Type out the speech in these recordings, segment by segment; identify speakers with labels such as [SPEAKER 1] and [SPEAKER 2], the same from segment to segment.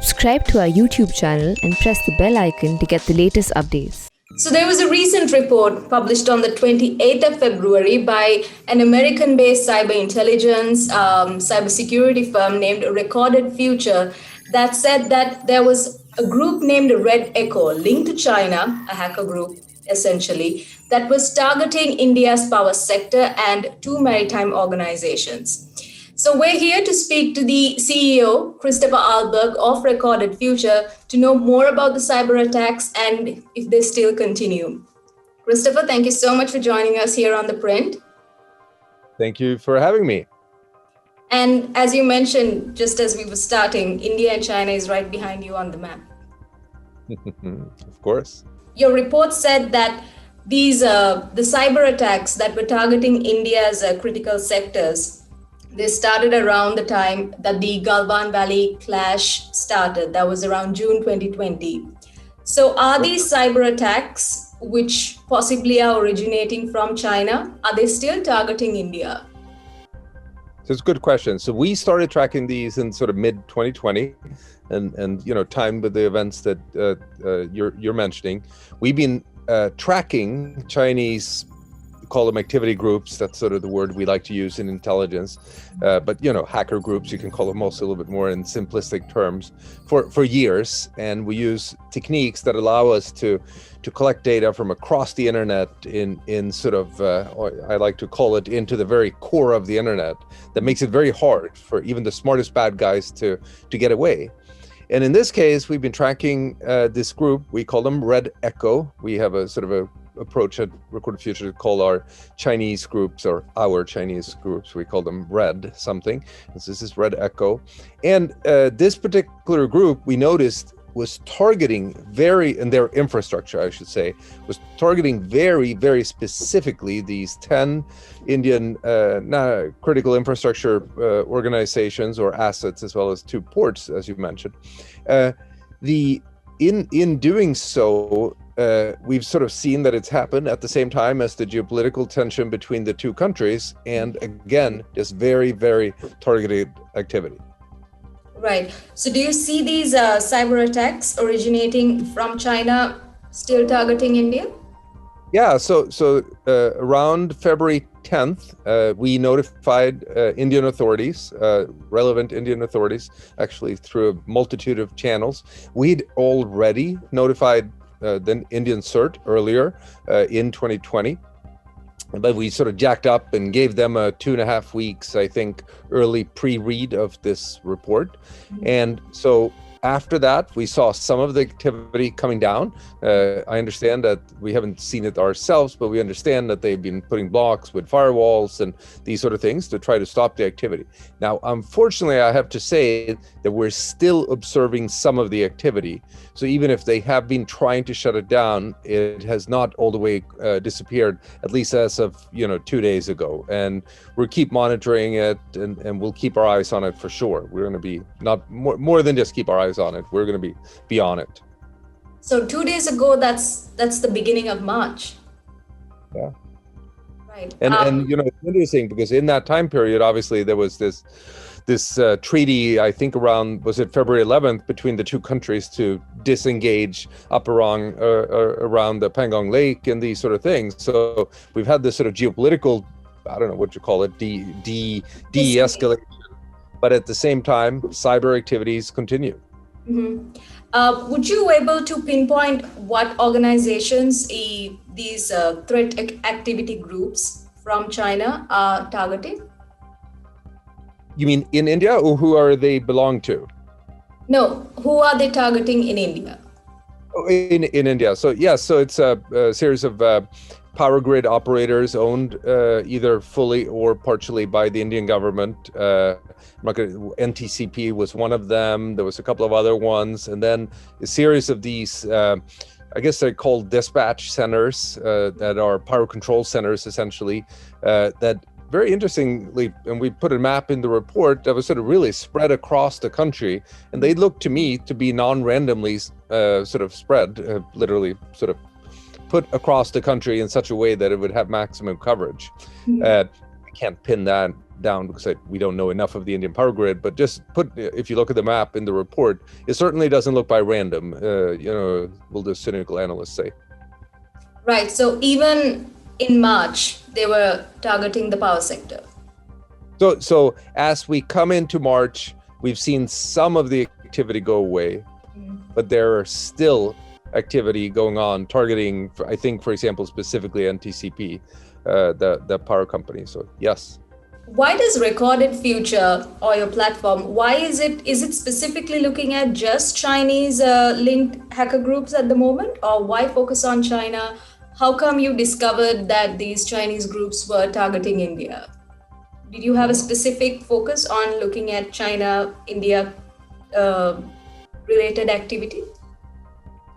[SPEAKER 1] Subscribe to our YouTube channel and press the bell icon to get the latest updates.
[SPEAKER 2] So there was a recent report published on the 28th of February by an American-based cyber intelligence cybersecurity firm named Recorded Future that said that there was a group named RedEcho linked to China, a hacker group essentially, that was targeting India's power sector and two maritime organizations. So we're here to speak to the CEO, Christopher Ahlberg of Recorded Future, to know more about the cyber attacks and if they still continue. Christopher, thank you so much for joining us here on ThePrint.
[SPEAKER 3] Thank you for having me.
[SPEAKER 2] And as you mentioned, just as we were starting, India and China is right behind you on the map.
[SPEAKER 3] Of course.
[SPEAKER 2] Your report said that these the cyber attacks that were targeting India's critical sectors, they started around the time that the Galwan Valley clash started. That was around June 2020. So are these cyber attacks, which possibly are originating from China, are they still targeting India?
[SPEAKER 3] So it's a good question. So we started tracking these in sort of mid 2020 and time with the events that you're mentioning. We've been tracking Chinese, call them activity groups. That's sort of the word we like to use in intelligence. But hacker groups, you can call them also a little bit more in simplistic terms for years. And we use techniques that allow us to collect data from across the internet in sort of, I like to call it, into the very core of the internet. That makes it very hard for even the smartest bad guys to get away. And in this case, we've been tracking this group. We call them RedEcho. We have a sort of a approach at Recorded Future to call our Chinese groups, or our Chinese groups, we call them Red something. This is RedEcho. And this particular group, we noticed, was targeting in their infrastructure, I should say, was targeting very, very specifically these 10 Indian critical infrastructure organizations or assets, as well as 2 ports, as you mentioned. In doing so, we've sort of seen that it's happened at the same time as the geopolitical tension between the 2 countries. And again, this very, very targeted activity.
[SPEAKER 2] Right. So do you see these cyber attacks originating from China still targeting India?
[SPEAKER 3] Yeah, so around February 10th, we notified Indian authorities, relevant Indian authorities, actually through a multitude of channels. We'd already notified the Indian CERT earlier in 2020. But we sort of jacked up and gave them a 2.5 weeks, I think, early pre-read of this report. Mm-hmm. And so after that, we saw some of the activity coming down. I understand that we haven't seen it ourselves, but we understand that they've been putting blocks with firewalls and these sort of things to try to stop the activity. Now, unfortunately, I have to say that we're still observing some of the activity. So even if they have been trying to shut it down, it has not all the way disappeared, at least as of 2 days ago. And we'll keep monitoring it, and we'll keep our eyes on it for sure. We're going to be not more than just keep our eyes on it. We're going to be on it.
[SPEAKER 2] So 2 days ago, that's the beginning of March.
[SPEAKER 3] Yeah.
[SPEAKER 2] Right.
[SPEAKER 3] And it's interesting because in that time period, obviously there was this treaty, I think around, was it February 11th, between the 2 countries to disengage up around the Pangong Lake and these sort of things. So we've had this sort of geopolitical, I don't know what you call it, de-escalation. But at the same time, cyber activities continue.
[SPEAKER 2] Mm-hmm. Would you be able to pinpoint what organizations these threat activity groups from China are targeting?
[SPEAKER 3] You mean in India, or who are they belong to?
[SPEAKER 2] No, who are they targeting in India?
[SPEAKER 3] Oh, in India. So yes, so it's a series of power grid operators owned either fully or partially by the Indian government. NTCP was one of them. There was a couple of other ones, and then a series of these, I guess they're called dispatch centers that are power control centers, essentially, that very interestingly, and we put a map in the report that was sort of really spread across the country, and they looked to me to be non-randomly sort of spread, literally sort of put across the country in such a way that it would have maximum coverage. can't pin that down because we don't know enough of the Indian power grid, but just if you look at the map in the report, it certainly doesn't look by random, will the cynical analysts say.
[SPEAKER 2] Right. So even in March, they were targeting the power sector.
[SPEAKER 3] So as we come into March, we've seen some of the activity go away, but there are still activity going on targeting, I think, for example, specifically NTCP, the power company. So yes.
[SPEAKER 2] Why does Recorded Future, or your platform, why is it specifically looking at just Chinese linked hacker groups at the moment, or why focus on China? How come you discovered that these Chinese groups were targeting India? Did you have a specific focus on looking at China, India related activity?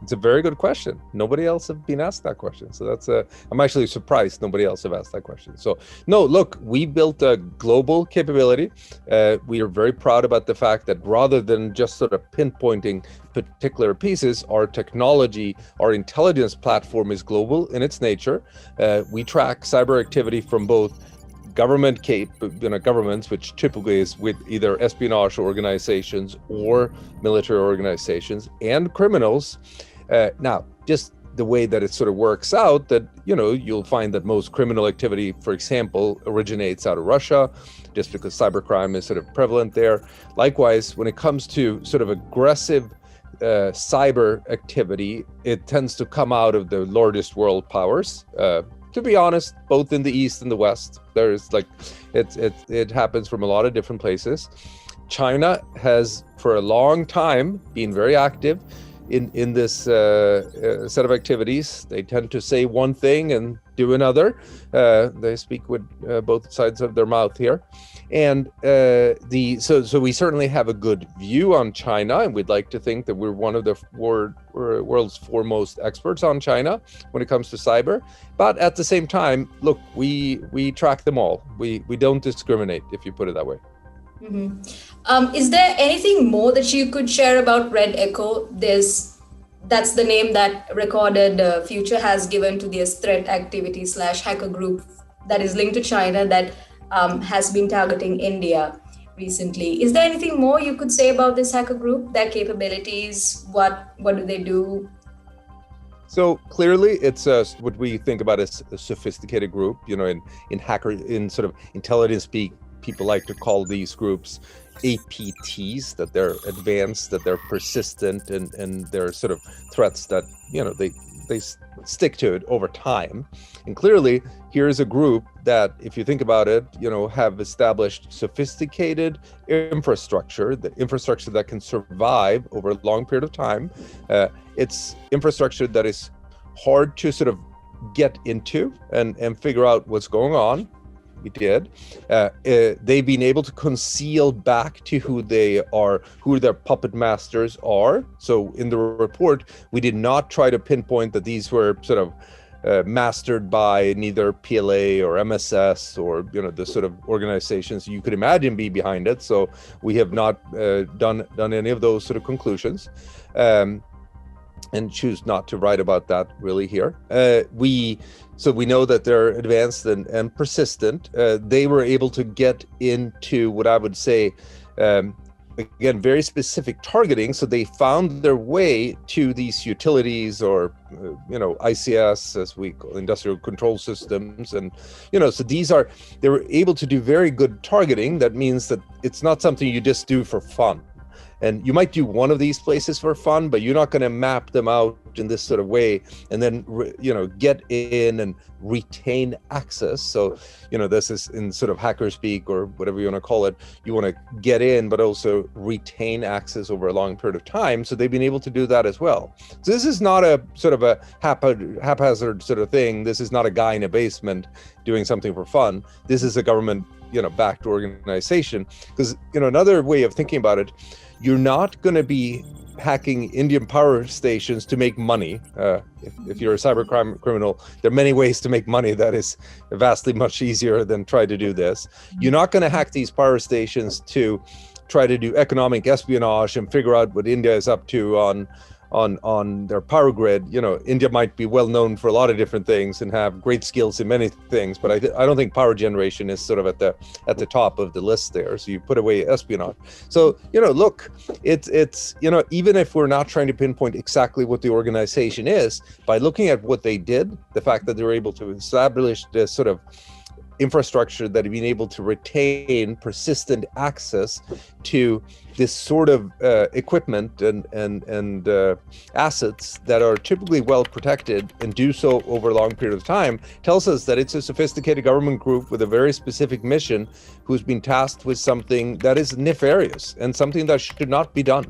[SPEAKER 3] It's a very good question. Nobody else have been asked that question. So I'm actually surprised nobody else have asked that question. So no, look, we built a global capability. We are very proud about the fact that rather than just sort of pinpointing particular pieces, our technology, our intelligence platform is global in its nature. We track cyber activity from both governments, which typically is with either espionage organizations or military organizations, and criminals. Now, just the way that it sort of works out, that you'll find that most criminal activity, for example, originates out of Russia, just because cybercrime is sort of prevalent there. Likewise, when it comes to sort of aggressive cyber activity, it tends to come out of the largest world powers. To be honest, both in the East and the West, there's it happens from a lot of different places. China has for a long time been very active in this set of activities. They tend to say one thing and do another. They speak with both sides of their mouth here. And so we certainly have a good view on China, and we'd like to think that we're one of the world's foremost experts on China when it comes to cyber. But at the same time, look, we track them all. We don't discriminate, if you put it that way.
[SPEAKER 2] Mm-hmm. Is there anything more that you could share about RedEcho? That's the name that Recorded Future has given to this threat activity / hacker group that is linked to China that has been targeting India recently. Is there anything more you could say about this hacker group, their capabilities, what do they do?
[SPEAKER 3] So clearly, it's what we think about as a sophisticated group. In sort of intelligence speak, people like to call these groups APTs, that they're advanced, that they're persistent, and they're sort of threats that they stick to it over time. And clearly, here's a group that, if you think about it, have established sophisticated infrastructure, the infrastructure that can survive over a long period of time. It's infrastructure that is hard to sort of get into and figure out what's going on. We did. They've been able to conceal back to who they are, who their puppet masters are. So in the report, we did not try to pinpoint that these were sort of mastered by neither PLA or MSS or the sort of organizations you could imagine be behind it. So we have not done any of those sort of conclusions. And choose not to write about that really here. So we know that they're advanced and persistent. They were able to get into what I would say, again, very specific targeting. So they found their way to these utilities or, ICS, as we call industrial control systems. And, so they were able to do very good targeting. That means that it's not something you just do for fun. And you might do one of these places for fun, but you're not going to map them out in this sort of way and then, get in and retain access. So, this is in sort of hacker speak or whatever you want to call it. You want to get in, but also retain access over a long period of time. So they've been able to do that as well. So this is not a sort of a haphazard sort of thing. This is not a guy in a basement doing something for fun. This is a government, backed organization. Because, another way of thinking about it, you're not going to be hacking Indian power stations to make money. If you're a cybercrime criminal, there are many ways to make money that is vastly much easier than try to do this. You're not going to hack these power stations to try to do economic espionage and figure out what India is up to on their power grid. You know, India might be well known for a lot of different things and have great skills in many things, but I don't think power generation is sort of at the top of the list there. So you put away espionage. So, you know, look, it's you know, even if we're not trying to pinpoint exactly what the organization is, by looking at what they did, the fact that they were able to establish this sort of infrastructure that have been able to retain persistent access to this sort of equipment and assets that are typically well protected and do so over a long period of time, tells us that it's a sophisticated government group with a very specific mission who's been tasked with something that is nefarious and something that should not be done.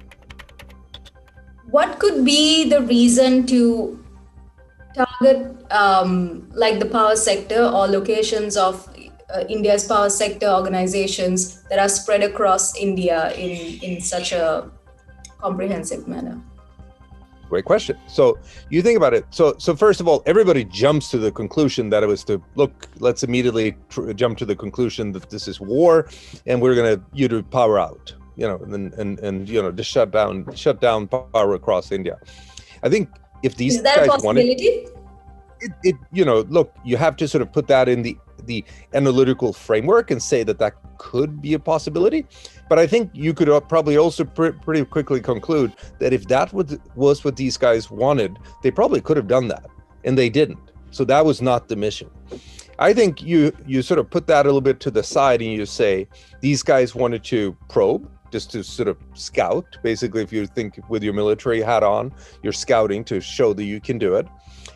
[SPEAKER 2] What could be the reason to target like the power sector or locations of India's power sector organizations that are spread across India in such a comprehensive manner?
[SPEAKER 3] Great question. So you think about it. So first of all, everybody jumps to the conclusion that it was to look, let's immediately jump to the conclusion that this is war and we're going to power out, you know, and you know, just shut down power across India. I think if these
[SPEAKER 2] is that
[SPEAKER 3] guys
[SPEAKER 2] a possibility?
[SPEAKER 3] It you know, look, you have to sort of put that in the analytical framework and say that could be a possibility. But I think you could probably also pretty quickly conclude that if that was what these guys wanted, they probably could have done that, and they didn't. So that was not the mission. I think you sort of put that a little bit to the side and you say these guys wanted to probe, just to sort of scout. Basically, if you think with your military hat on, you're scouting to show that you can do it.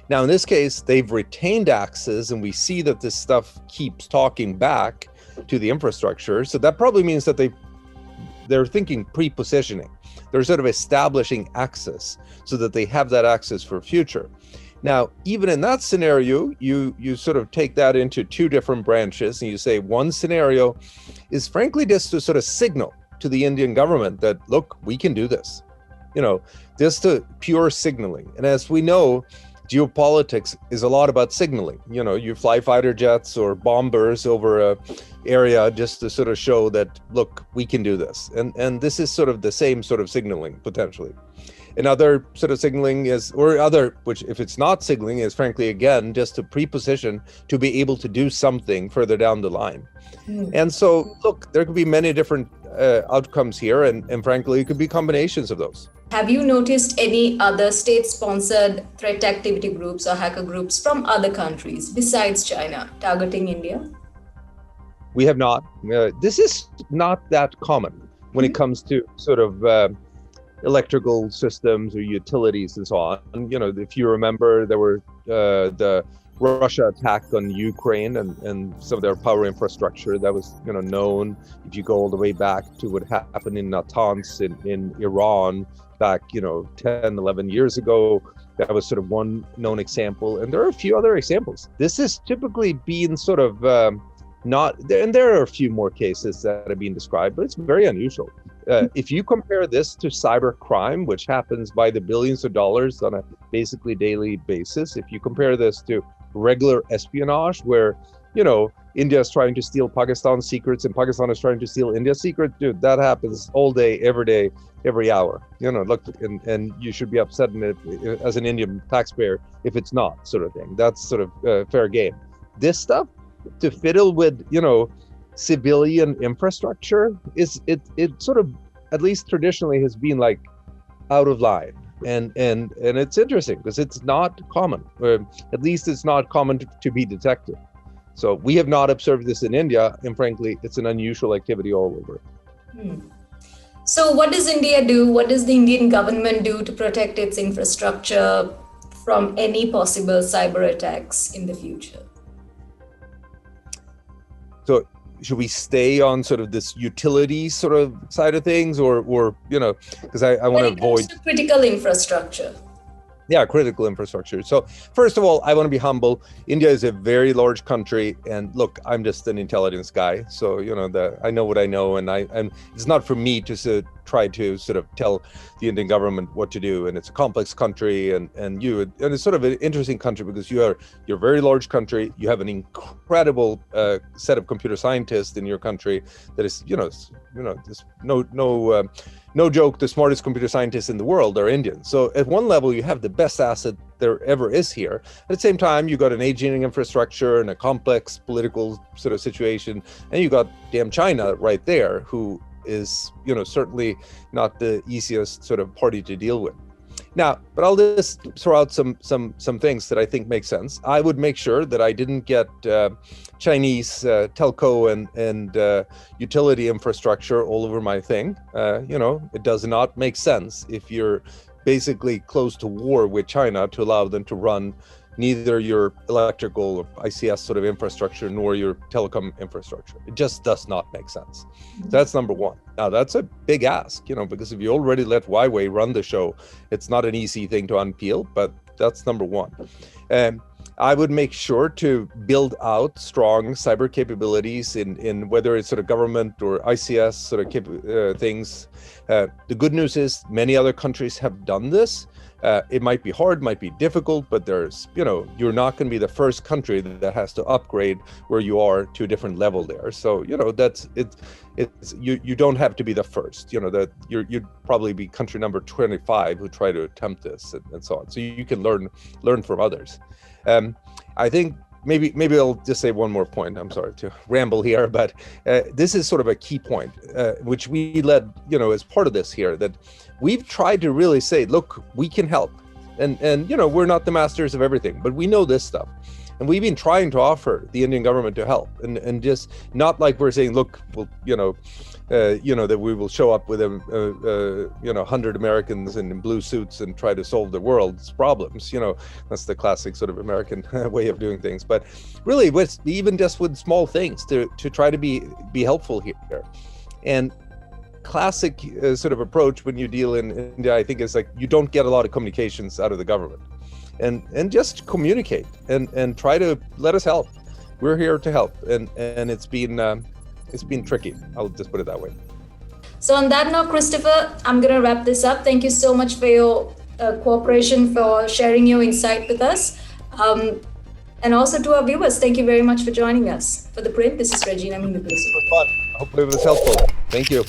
[SPEAKER 3] Now, in this case, they've retained access, and we see that this stuff keeps talking back to the infrastructure. So that probably means that they're thinking pre-positioning. They're sort of establishing access so that they have that access for future. Now, even in that scenario, you sort of take that into two different branches, and you say one scenario is frankly just to sort of signal to the Indian government that, look, we can do this. You know, just to pure signaling. And as we know, geopolitics is a lot about signaling. You know, you fly fighter jets or bombers over a area just to sort of show that, look, we can do this. And this is sort of the same sort of signaling potentially. Another sort of signaling is, which if it's not signaling, is frankly, again, just to pre-position to be able to do something further down the line. And so, look, there could be many different outcomes here, and frankly, it could be combinations of those.
[SPEAKER 2] Have you noticed any other state-sponsored threat activity groups or hacker groups from other countries besides China targeting India?
[SPEAKER 3] We have not. This is not that common when it comes to sort of electrical systems or utilities and so on. You know, if you remember, there were the Russia attack on Ukraine and some of their power infrastructure that was, you know, known. If you go all the way back to what happened in Natanz in Iran back, you know, 10, 11 years ago, that was sort of one known example. And there are a few other examples. This is typically being sort of and there are a few more cases that have been described, but it's very unusual. If you compare this to cyber crime, which happens by the billions of dollars on a basically daily basis, if you compare this to regular espionage where, you know, India is trying to steal Pakistan's secrets and Pakistan is trying to steal India's secrets, dude, that happens all day, every hour. You know, look, and you should be upset as an Indian taxpayer if it's not, sort of thing. That's sort of fair game. This stuff, to fiddle with, you know, civilian infrastructure, it sort of, at least traditionally, has been like out of line. And it's interesting because it's not common, or at least it's not common to be detected. So we have not observed this in India, and frankly, it's an unusual activity all over.
[SPEAKER 2] So what does India do? What does the Indian government do to protect its infrastructure from any possible cyber attacks in the future?
[SPEAKER 3] So should we stay on sort of this utility sort of side of things, or you know, because I want to avoid
[SPEAKER 2] critical infrastructure.
[SPEAKER 3] Yeah, critical infrastructure. So first of all, I want to be humble. India is a very large country, and look, I'm just an intelligence guy. So, you know, I know what I know, and it's not for me to try to sort of tell the Indian government what to do. And it's a complex country, and it's sort of an interesting country because you're a very large country. You have an incredible set of computer scientists in your country that is, there's no joke, the smartest computer scientists in the world are Indians. So at one level, you have the best asset there ever is here. At the same time, you got an aging infrastructure and a complex political sort of situation, and you got damn China right there, who is, certainly not the easiest sort of party to deal with. Now, but I'll just throw out some things that I think make sense. I would make sure that I didn't get Chinese telco and utility infrastructure all over my thing. It does not make sense if you're basically close to war with China to allow them to run neither your electrical or ICS sort of infrastructure nor your telecom infrastructure. It just does not make sense. So that's number one. Now, that's a big ask, because if you already let Huawei run the show, it's not an easy thing to unpeel, but that's number one. I would make sure to build out strong cyber capabilities in whether it's sort of government or ICS sort of things. The good news is many other countries have done this. It might be hard, might be difficult, but there's, you're not going to be the first country that has to upgrade where you are to a different level there. So, that's it. You don't have to be the first. That you'd probably be country number 25 who try to attempt this and so on. So you can learn from others. I think maybe I'll just say one more point. I'm sorry to ramble here, but this is sort of a key point, which we led, as part of this here, that we've tried to really say, look, we can help. And we're not the masters of everything, but we know this stuff. And we've been trying to offer the Indian government to help, and just not like we're saying, look, well, that we will show up with 100 Americans in blue suits and try to solve the world's problems. That's the classic sort of American way of doing things. But really, even just with small things to try to be helpful here. And classic sort of approach when you deal in India, I think, is like you don't get a lot of communications out of the government. And just communicate and try to let us help. We're here to help, and it's been tricky. I'll just put it that way.
[SPEAKER 2] So on that note, Christopher, I'm going to wrap this up. Thank you so much for your cooperation, for sharing your insight with us. And also to our viewers, thank you very much for joining us. For The Print, this is Regina Minipulisi.
[SPEAKER 3] It was fun. Hopefully it was helpful. Thank you.